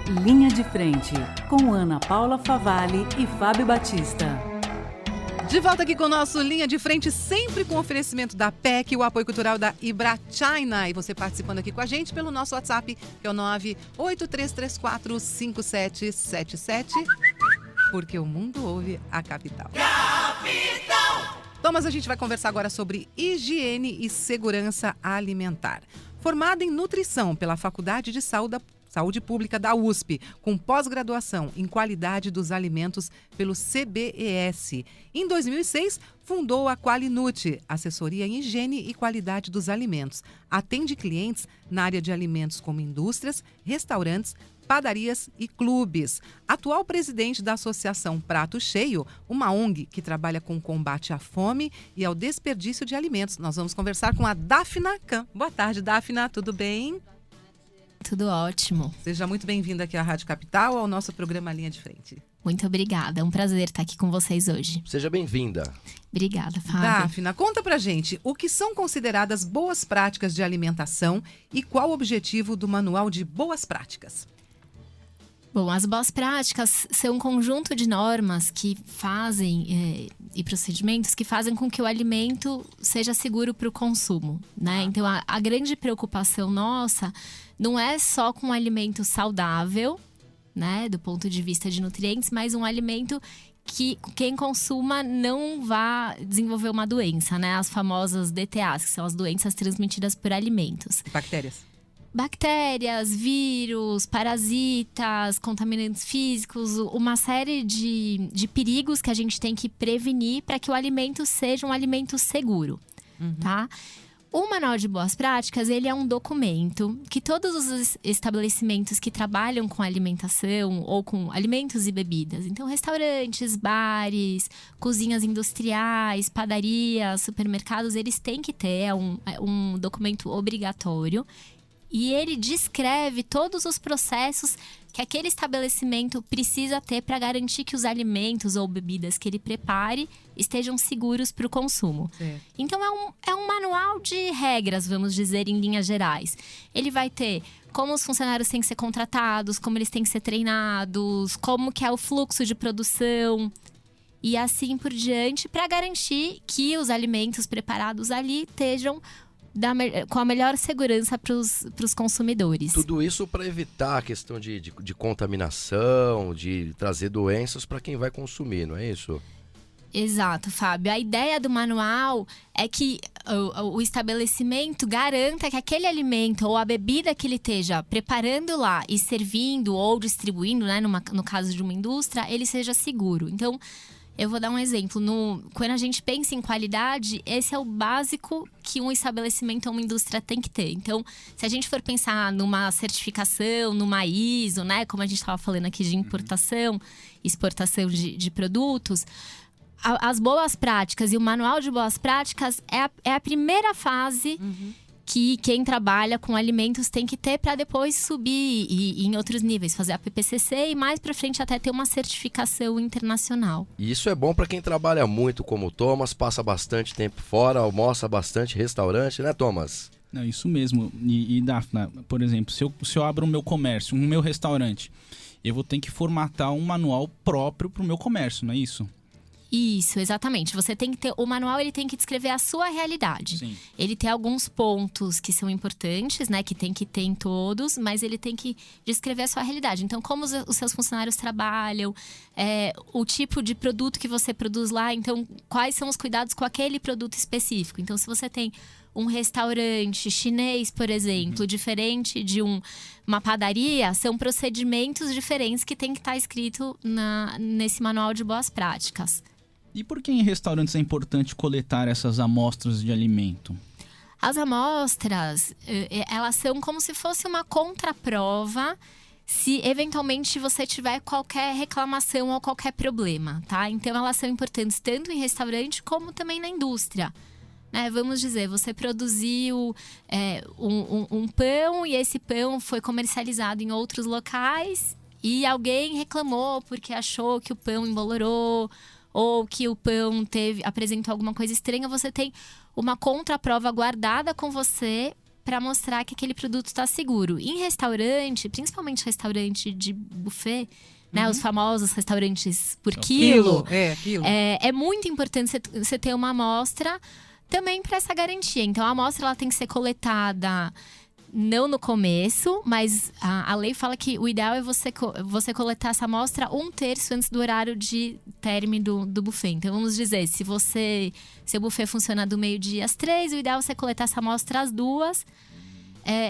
Linha de Frente, com Ana Paula Favalli e Fábio Batista. De volta aqui com o nosso Linha de Frente, sempre com oferecimento da PEC, o apoio cultural da Ibrachina. E você participando aqui com a gente pelo nosso WhatsApp, que é o 983345777, porque o mundo ouve a capital. Thomas, a gente vai conversar agora sobre higiene e segurança alimentar. Formada em nutrição pela Faculdade de Saúde Pública da USP, com pós-graduação em qualidade dos alimentos pelo CBES. Em 2006, fundou a Qualinut, assessoria em higiene e qualidade dos alimentos. Atende clientes na área de alimentos como indústrias, restaurantes, padarias e clubes. Atual presidente da Associação Prato Cheio, uma ONG que trabalha com o combate à fome e ao desperdício de alimentos. Nós vamos conversar com a Dafna Khan. Boa tarde, Dafna, tudo bem? Tudo ótimo. Seja muito bem-vinda aqui à Rádio Capital, ao nosso programa Linha de Frente. Muito obrigada, é um prazer estar aqui com vocês hoje. Seja bem-vinda. Obrigada, Fábio. Dafna, conta pra gente o que são consideradas boas práticas de alimentação e qual o objetivo do Manual de Boas Práticas. Bom, as boas práticas são um conjunto de normas que fazem e procedimentos que fazem com que o alimento seja seguro para o consumo, né? Então, a grande preocupação nossa não é só com um alimento saudável, né, do ponto de vista de nutrientes, mas um alimento que quem consuma não vá desenvolver uma doença, né? As famosas DTAs, que são as doenças transmitidas por alimentos. Bactérias, vírus, parasitas, contaminantes físicos, uma série de perigos que a gente tem que prevenir para que o alimento seja um alimento seguro, tá? O Manual de Boas Práticas, ele é um documento que todos os estabelecimentos que trabalham com alimentação ou com alimentos e bebidas, então restaurantes, bares, cozinhas industriais, padarias, supermercados, eles têm que ter um documento obrigatório. E ele descreve todos os processos que aquele estabelecimento precisa ter para garantir que os alimentos ou bebidas que ele prepare estejam seguros para o consumo. Então, é um manual de regras, vamos dizer, em linhas gerais. Ele vai ter como os funcionários têm que ser contratados, como eles têm que ser treinados, como que é o fluxo de produção e assim por diante, para garantir que os alimentos preparados ali estejam com a melhor segurança para os consumidores. Tudo isso para evitar a questão de contaminação, de trazer doenças para quem vai consumir, não é isso? Exato, Fábio. A ideia do manual é que o estabelecimento garanta que aquele alimento ou a bebida que ele esteja preparando lá e servindo ou distribuindo, né, no caso de uma indústria, ele seja seguro. Então, eu vou dar um exemplo. Quando a gente pensa em qualidade, esse é o básico que um estabelecimento ou uma indústria tem que ter. Então, se a gente for pensar numa certificação, numa ISO, né? Como a gente estava falando aqui de importação, exportação de produtos, as boas práticas e o Manual de Boas Práticas é a primeira fase que quem trabalha com alimentos tem que ter para depois subir e em outros níveis, fazer a PPCC e mais para frente até ter uma certificação internacional. E isso é bom para quem trabalha muito como o Thomas, passa bastante tempo fora, almoça bastante restaurante, né, Thomas? Não, isso mesmo. E Dafna, por exemplo, se eu abro o meu comércio, o meu restaurante, eu vou ter que formatar um manual próprio para o meu comércio, não é isso? Isso, exatamente. Você tem que ter, o manual ele tem que descrever a sua realidade. Sim. Ele tem alguns pontos que são importantes, né? Que tem que ter em todos, mas ele tem que descrever a sua realidade. Então, como os seus funcionários trabalham, o tipo de produto que você produz lá, então, quais são os cuidados com aquele produto específico. Então, se você tem um restaurante chinês, por exemplo, diferente de uma padaria, são procedimentos diferentes que tem que estar escrito nesse manual de boas práticas. E por que em restaurantes é importante coletar essas amostras de alimento? As amostras, elas são como se fosse uma contraprova se eventualmente você tiver qualquer reclamação ou qualquer problema, tá? Então, elas são importantes tanto em restaurante como também na indústria. Vamos dizer, você produziu um pão e esse pão foi comercializado em outros locais e alguém reclamou porque achou que o pão embolorou ou que o pão apresentou alguma coisa estranha. Você tem uma contraprova guardada com você para mostrar que aquele produto está seguro. Em restaurante, principalmente restaurante de buffet, né, os famosos restaurantes por quilo, é muito importante você ter uma amostra também para essa garantia. Então, a amostra ela tem que ser coletada não no começo, mas a lei fala que o ideal é você coletar essa amostra 1/3 antes do horário de término do buffet. Então, vamos dizer, se seu buffet funciona do meio-dia às 3, o ideal é você coletar essa amostra às 2,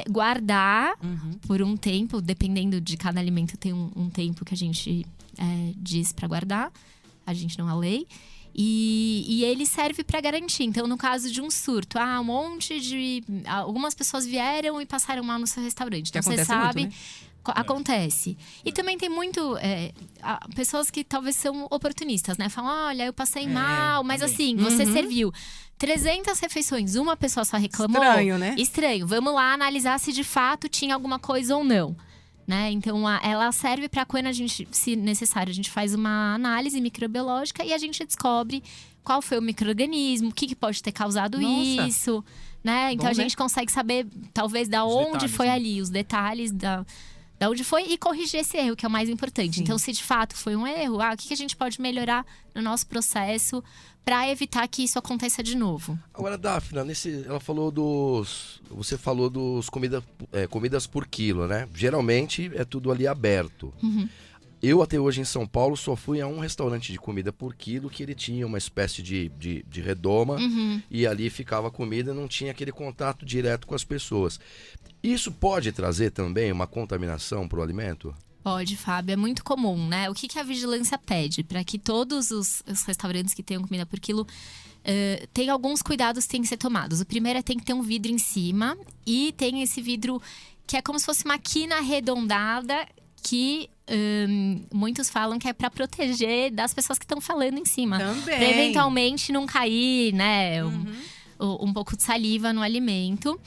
guardar por um tempo, dependendo de cada alimento, tem um tempo que a gente diz para guardar, a gente não, a lei. E ele serve para garantir. Então, no caso de um surto, algumas pessoas vieram e passaram mal no seu restaurante. Então, você sabe, muito, né? Acontece. E também tem muito pessoas que talvez são oportunistas, né? Falam, olha, eu passei mal, mas também. Assim, você serviu 300 refeições, uma pessoa só reclamou. Estranho, né? Estranho. Vamos lá analisar se de fato tinha alguma coisa ou não. Né? Então, ela serve para quando a gente, se necessário, a gente faz uma análise microbiológica e a gente descobre qual foi o micro-organismo, o que pode ter causado isso, né? Então, a gente consegue saber, talvez, da onde foi ali, os detalhes da onde foi e corrigir esse erro, que é o mais importante. Sim. Então, se de fato foi um erro, o que a gente pode melhorar no nosso processo para evitar que isso aconteça de novo? Agora, Dafna, você falou dos comidas por quilo, né? Geralmente é tudo ali aberto. Eu até hoje em São Paulo só fui a um restaurante de comida por quilo que ele tinha uma espécie de redoma e ali ficava a comida, não tinha aquele contato direto com as pessoas. Isso pode trazer também uma contaminação para o alimento? Pode, Fábio. É muito comum, né? O que a vigilância pede? Para que todos os restaurantes que tenham comida por quilo tem alguns cuidados que têm que ser tomados. O primeiro tem que ter um vidro em cima e tem esse vidro que é como se fosse uma quina arredondada que muitos falam que é para proteger das pessoas que estão falando em cima. Também. Para eventualmente não cair, né? Um pouco de saliva no alimento.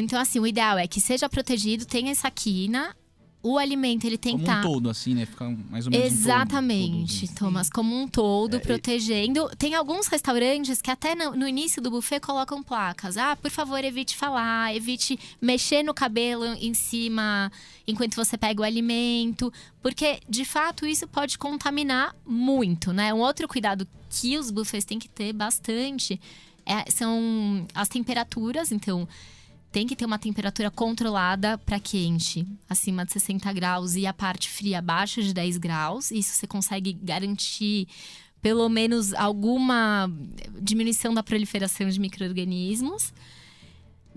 Então, assim, o ideal é que seja protegido, tenha essa quina. O alimento, ele tem que estar... Como um todo, assim, né? Fica mais ou menos exatamente, Thomas. Como um todo, protegendo. Tem alguns restaurantes que até no início do buffet colocam placas. Por favor, evite falar, evite mexer no cabelo em cima enquanto você pega o alimento. Porque, de fato, isso pode contaminar muito, né? Um outro cuidado que os buffets têm que ter bastante são as temperaturas. Então, tem que ter uma temperatura controlada para quente, acima de 60 graus, e a parte fria abaixo de 10 graus. Isso você consegue garantir pelo menos alguma diminuição da proliferação de micro-organismos.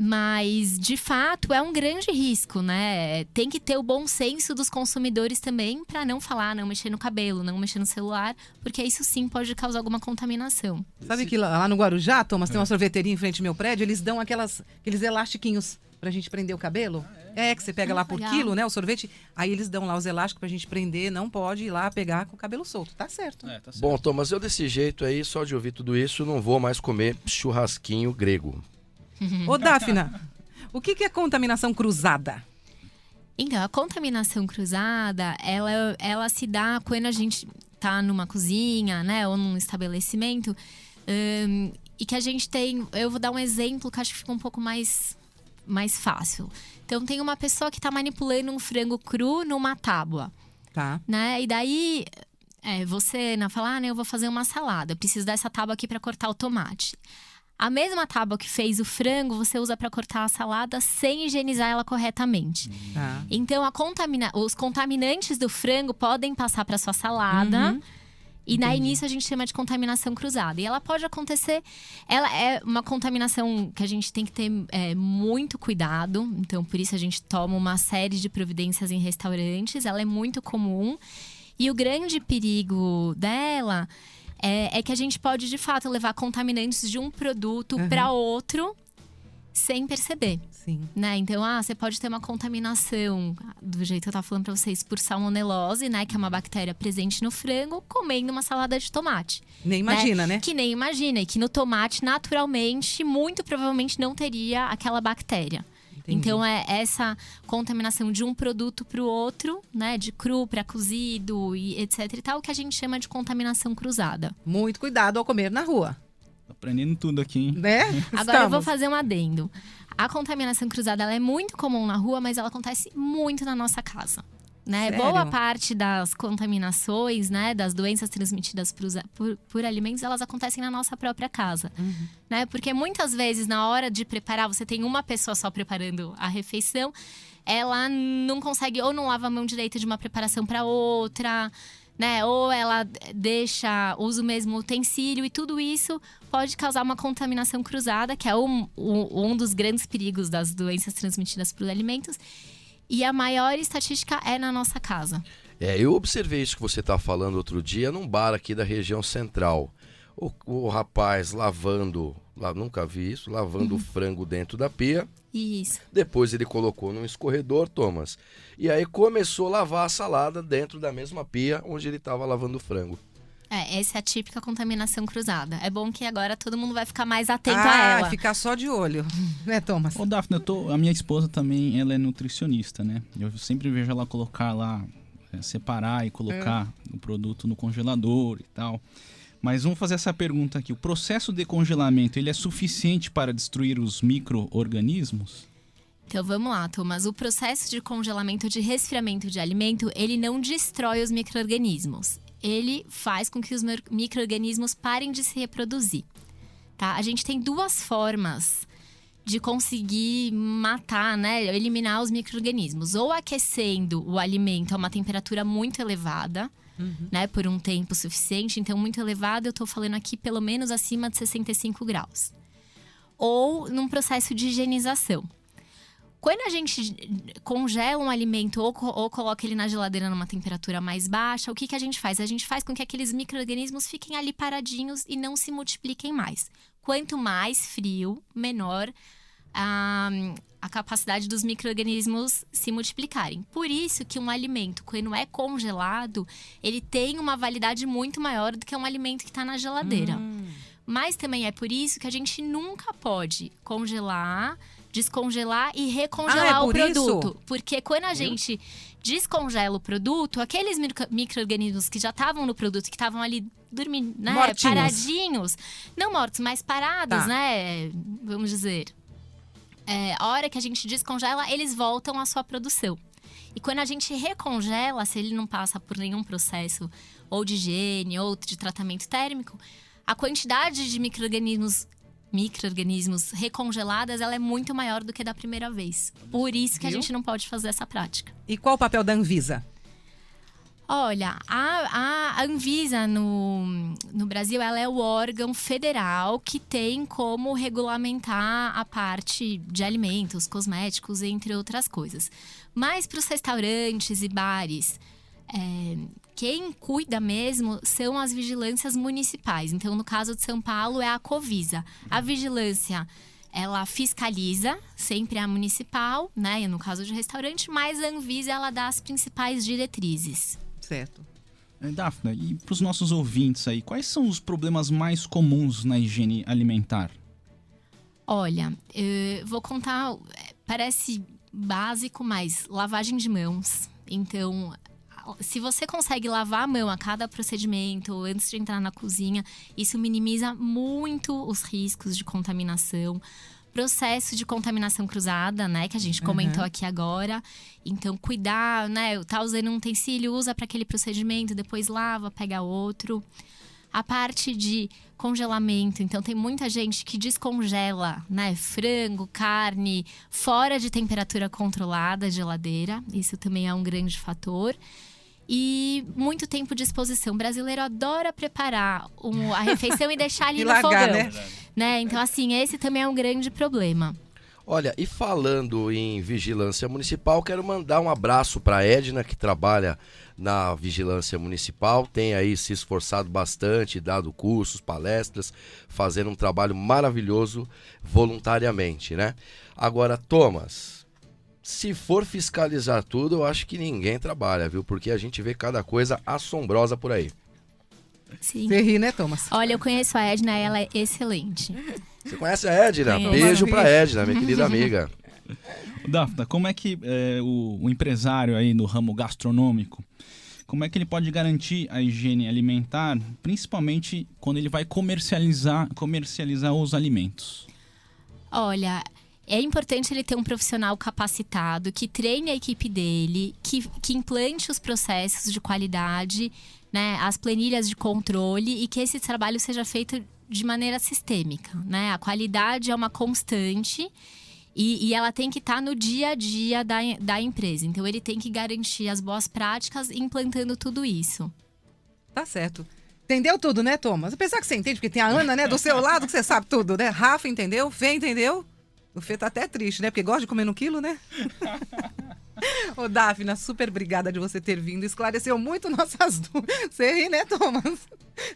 Mas, de fato, é um grande risco, né? Tem que ter o bom senso dos consumidores também para não falar, não mexer no cabelo, não mexer no celular, porque isso sim pode causar alguma contaminação. Sabe que lá no Guarujá, Thomas, tem uma sorveteria em frente ao meu prédio, eles dão aqueles elastiquinhos pra gente prender o cabelo. Que você pega lá por quilo, né, o sorvete. Aí eles dão lá os elásticos pra gente prender, não pode ir lá pegar com o cabelo solto. Tá certo. Tá certo. Bom, Thomas, eu desse jeito aí, só de ouvir tudo isso, não vou mais comer churrasquinho grego. Ô, Dafna, o que é contaminação cruzada? Então, a contaminação cruzada, ela se dá quando a gente tá numa cozinha, né, ou num estabelecimento, e que a gente tem... Eu vou dar um exemplo que acho que fica um pouco mais fácil. Então, tem uma pessoa que tá manipulando um frango cru numa tábua. Tá. Né? E daí, você fala, eu vou fazer uma salada. Eu preciso dessa tábua aqui para cortar o tomate. A mesma tábua que fez o frango, você usa para cortar a salada sem higienizar ela corretamente. Tá. Então, os contaminantes do frango podem passar para sua salada. E daí, nisso, a gente chama de contaminação cruzada. E ela pode acontecer... Ela é uma contaminação que a gente tem que ter muito cuidado. Então, por isso, a gente toma uma série de providências em restaurantes. Ela é muito comum. E o grande perigo dela... É que a gente pode, de fato, levar contaminantes de um produto para outro sem perceber. Sim. Né? Então, você pode ter uma contaminação, do jeito que eu estava falando para vocês, por salmonelose, né? Que é uma bactéria presente no frango, comendo uma salada de tomate. Nem imagina, né? Que nem imagina. E que no tomate, naturalmente, muito provavelmente não teria aquela bactéria. Entendi. Então, é essa contaminação de um produto para o outro, né? De cru para cozido e etc e tal, que a gente chama de contaminação cruzada. Muito cuidado ao comer na rua. Tô aprendendo tudo aqui, hein? Né? Agora eu vou fazer um adendo. A contaminação cruzada ela é muito comum na rua, mas ela acontece muito na nossa casa. Né? Sério? Boa parte das contaminações, né, das doenças transmitidas por alimentos, elas acontecem na nossa própria casa. Né? Porque muitas vezes, na hora de preparar, você tem uma pessoa só preparando a refeição, ela não consegue ou não lava a mão direito de uma preparação para outra, né? Ou ela usa o mesmo utensílio, e tudo isso pode causar uma contaminação cruzada, que é um dos grandes perigos das doenças transmitidas por alimentos. E a maior estatística é na nossa casa. Eu observei isso que você está falando outro dia num bar aqui da região central. O rapaz lavando, nunca vi isso, lavando o frango dentro da pia. Isso. Depois ele colocou num escorredor, Thomas. E aí começou a lavar a salada dentro da mesma pia onde ele estava lavando o frango. Essa é a típica contaminação cruzada. É bom que agora todo mundo vai ficar mais atento a ela. Ficar só de olho, né, Thomas? Ô, Daphne, a minha esposa também, ela é nutricionista, né? Eu sempre vejo ela colocar lá, separar e colocar o produto no congelador e tal. Mas vamos fazer essa pergunta aqui. O processo de congelamento, ele é suficiente para destruir os micro-organismos? Então vamos lá, Thomas. O processo de congelamento, de resfriamento de alimento, ele não destrói os micro-organismos. Ele faz com que os micro-organismos parem de se reproduzir, tá? A gente tem duas formas de conseguir matar, né? Eliminar os micro-organismos. Ou aquecendo o alimento a uma temperatura muito elevada, né? Por um tempo suficiente. Então, muito elevado, eu tô falando aqui pelo menos acima de 65 graus. Ou num processo de higienização. Quando a gente congela um alimento ou coloca ele na geladeira numa temperatura mais baixa, o que a gente faz? A gente faz com que aqueles micro-organismos fiquem ali paradinhos e não se multipliquem mais. Quanto mais frio, menor a capacidade dos micro-organismos se multiplicarem. Por isso que um alimento, quando é congelado, ele tem uma validade muito maior do que um alimento que está na geladeira. Mas também é por isso que a gente nunca pode congelar, descongelar e recongelar o produto. Isso? Porque quando a gente descongela o produto, aqueles micro-organismos que já estavam no produto, que estavam ali dormindo, né, paradinhos, não mortos, mas parados, né, vamos dizer. A hora que a gente descongela, eles voltam à sua produção. E quando a gente recongela, se ele não passa por nenhum processo ou de higiene ou de tratamento térmico, a quantidade de micro-organismos recongeladas, ela é muito maior do que da primeira vez. Por isso que a gente não pode fazer essa prática. E qual o papel da Anvisa? Olha, a Anvisa no Brasil, ela é o órgão federal que tem como regulamentar a parte de alimentos, cosméticos, entre outras coisas. Mas para os restaurantes e bares, quem cuida mesmo são as vigilâncias municipais. Então, no caso de São Paulo, é a Covisa. A vigilância, ela fiscaliza, sempre a municipal, né? No caso de restaurante, mas a Anvisa, ela dá as principais diretrizes. Certo. Daphne, e para os nossos ouvintes aí, quais são os problemas mais comuns na higiene alimentar? Olha, vou contar, parece básico, mas lavagem de mãos. Então, se você consegue lavar a mão a cada procedimento, antes de entrar na cozinha, isso minimiza muito os riscos de contaminação. Processo de contaminação cruzada, né, que a gente comentou aqui agora. Então, cuidar, né, tá usando um utensílio, usa para aquele procedimento, depois lava, pega outro. A parte de congelamento, então tem muita gente que descongela, né, frango, carne, fora de temperatura controlada, geladeira. Isso também é um grande fator. E muito tempo de exposição. O brasileiro adora preparar a refeição e deixar ali no fogão. Né? Então, assim, esse também é um grande problema. Olha, e falando em vigilância municipal, quero mandar um abraço para a Edna, que trabalha na vigilância municipal. Tem aí se esforçado bastante, dado cursos, palestras, fazendo um trabalho maravilhoso voluntariamente, né? Agora, Thomas, se for fiscalizar tudo, eu acho que ninguém trabalha, viu? Porque a gente vê cada coisa assombrosa por aí. Sim. Você ri, né, Thomas? Olha, eu conheço a Edna, ela é excelente. Você conhece a Edna? Conheço. Beijo pra Edna, minha querida amiga. Daphne, como é que o empresário aí no ramo gastronômico, como é que ele pode garantir a higiene alimentar, principalmente quando ele vai comercializar os alimentos? Olha, É importante ele ter um profissional capacitado, que treine a equipe dele, que implante os processos de qualidade, né, as planilhas de controle, e que esse trabalho seja feito de maneira sistêmica, né? A qualidade é uma constante e ela tem que estar no dia a dia da empresa. Então, ele tem que garantir as boas práticas implantando tudo isso. Tá certo. Entendeu tudo, né, Thomas? Apesar que você entende, porque tem a Ana, né, do seu lado, que você sabe tudo, né? Rafa, entendeu? Fê, entendeu? O Fê tá até triste, né? Porque gosta de comer no quilo, né? Ô, Dafna, super obrigada de você ter vindo. Esclareceu muito nossas dúvidas. Você ri, né, Thomas?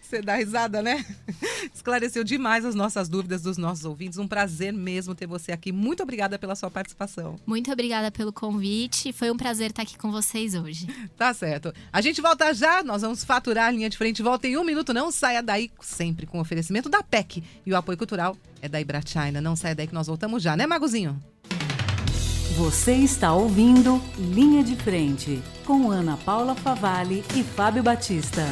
Você dá risada, né? Esclareceu demais as nossas dúvidas dos nossos ouvintes. Um prazer mesmo ter você aqui. Muito obrigada pela sua participação. Muito obrigada pelo convite. Foi um prazer estar aqui com vocês hoje. Tá certo. A gente volta já. Nós vamos faturar a linha de frente. Volta em 1 minuto. Não saia daí, sempre com oferecimento da PEC. E o apoio cultural é da Ibrachina. Não saia daí que nós voltamos já, né, Maguzinho? Você está ouvindo Linha de Frente, com Ana Paula Favalli e Fábio Batista.